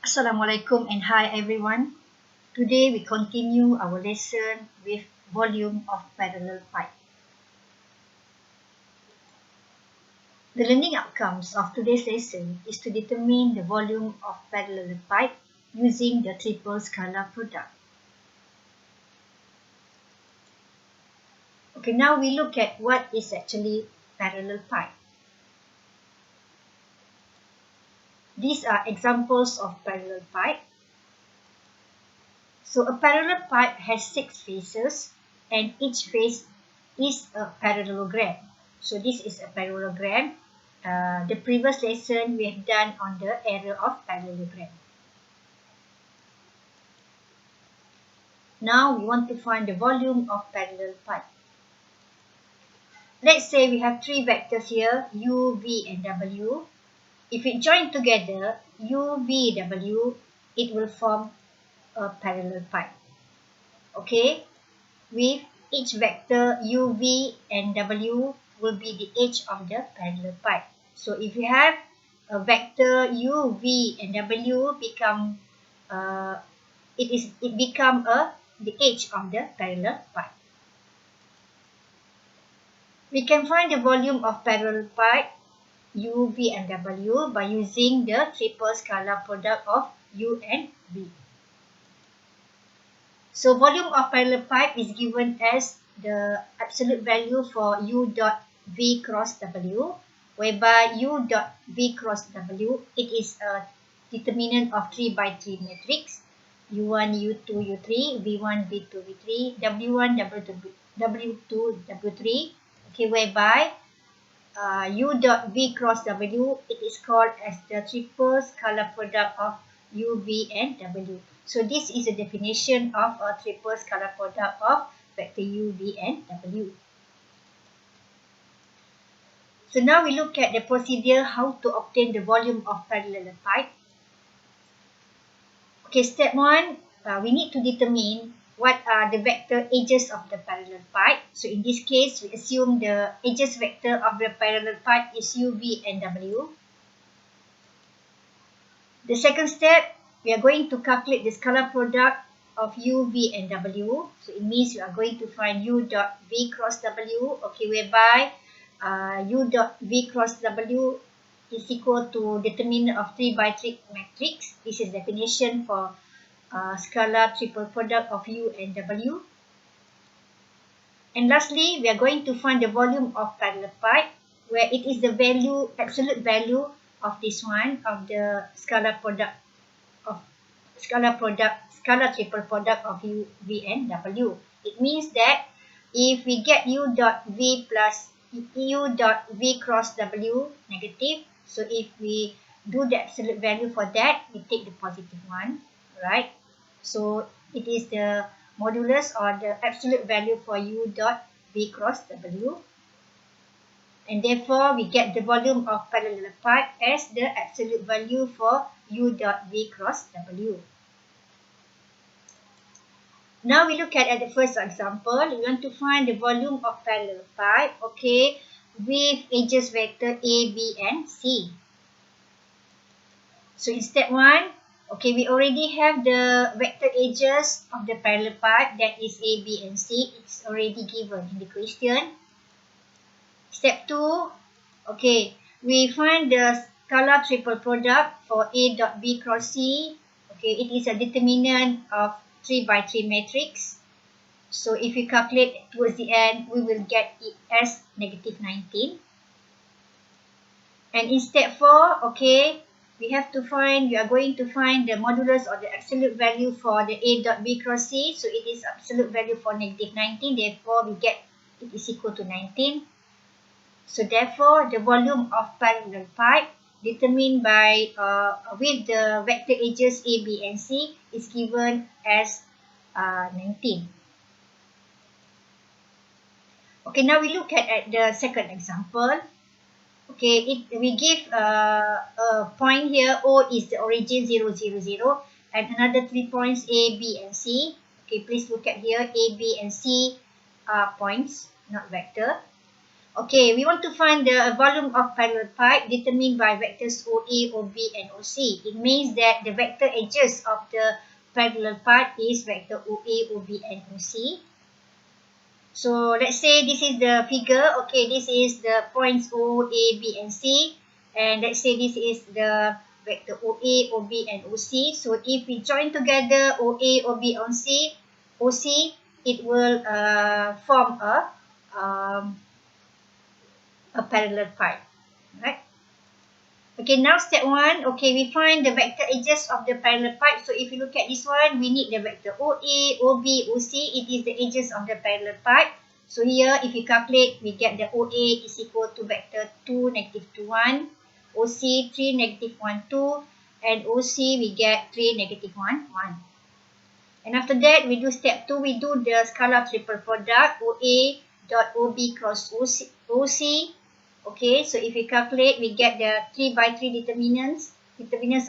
Assalamualaikum and hi everyone. Today we continue our lesson with volume of parallelepiped. The learning outcomes of today's lesson is to determine the volume of parallelepiped using the triple scalar product. Okay, now we look at what is actually parallelepiped. These are examples of parallelepiped. So a parallelepiped has 6 faces and each face is a parallelogram. So this is a parallelogram. The previous lesson we have done on the area of parallelogram. Now we want to find the volume of parallelepiped. Let's say we have 3 vectors here, u, v and w. If we join together u, v, w, it will form a parallelepiped. Okay, with each vector u, v and w will be the edge of the parallelepiped. So if you have a vector u, v and w become the edge of the parallelepiped. We can find the volume of parallelepiped u, v and w by using the triple scalar product of u and v. So volume of parallelepiped is given as the absolute value for u dot v cross w, whereby u dot v cross w, it is a determinant of 3 by 3 matrix, u1, u2, u3, v1, v2, v3, w1, w2, w3, okay, whereby u dot v cross w, it is called as the triple scalar product of u, v and w. So this is a definition of a triple scalar product of vector u, v and w. So now we look at the procedure how to obtain the volume of parallelepiped. Okay, step 1, we need to determine what are the vector edges of the parallelepiped. So in this case, we assume the edges vector of the parallelepiped is u, v and w. The second step, we are going to calculate the scalar product of u, v and w. So it means we are going to find u dot v cross w, okay, whereby u dot v cross w is equal to determinant of 3 by 3 matrix. This is definition for scalar triple product of u and w. And lastly, we are going to find the volume of parallelepiped, where it is the value, absolute value of this one, of the scalar triple product of u, v and w. It means that if we get u dot v plus u dot v cross w negative, so if we do the absolute value for that, we take the positive one, right? So it is the modulus or the absolute value for u dot v cross w. And therefore, we get the volume of parallelepiped as the absolute value for u dot v cross w. Now we look at the first example. We want to find the volume of parallelepiped, okay, with edges vector a, b and c. So in step 1, okay, we already have the vector edges of the parallelepiped, that is a, b and c. It's already given in the question. Step 2, okay, we find the scalar triple product for a dot b cross c. Okay, it is a determinant of 3 by 3 matrix. So if we calculate towards the end, we will get it as negative 19. And in step 4, okay, we are going to find the modulus or the absolute value for the a dot b cross c. So it is absolute value for negative 19. Therefore, we get it is equal to 19. So therefore, the volume of parallelepiped determined by with the vector edges a, b and c is given as 19. Okay, now we look at the second example. Okay, we give a point here, O is the origin 0, 0, 0, and another 3 points A, B, and C. Okay, please look at here, A, B, and C are points, not vector. Okay, we want to find the volume of parallel pipe determined by vectors OA, OB and OC. It means that the vector edges of the parallel pipe is vector OA, OB and OC. So let's say this is the figure. Okay, this is the points O, A, B and C. And let's say this is the vector OA, OB and OC. So if we join together OA, OB and OC, it will form a parallel pipe. Right? Okay, now step 1. Okay, we find the vector edges of the parallel pipe. So if you look at this one, we need the vector OA, OB, OC. It is the edges of the parallel pipe. So here, if you calculate, we get the OA is equal to vector 2, negative 2, 1. OC, 3, negative 1, 2. And OC, we get 3, negative 1, 1. And after that, we do step 2. We do the scalar triple product. OA dot OB cross OC. Okay, so if we calculate, we get the 3 by 3 determinants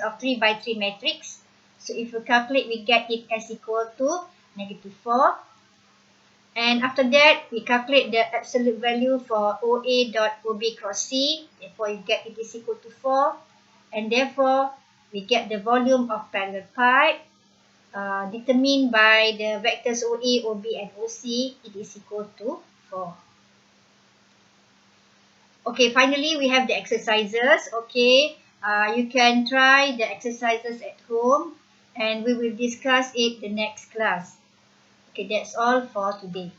of 3 by 3 matrix. So if we calculate, we get it as equal to negative 4. And after that, we calculate the absolute value for OA dot OB cross C. Therefore, you get it is equal to 4. And therefore, we get the volume of parallel pipe determined by the vectors OA, OB and OC. It is equal to 4. Okay, finally, we have the exercises. Okay, you can try the exercises at home and we will discuss it the next class. Okay, that's all for today.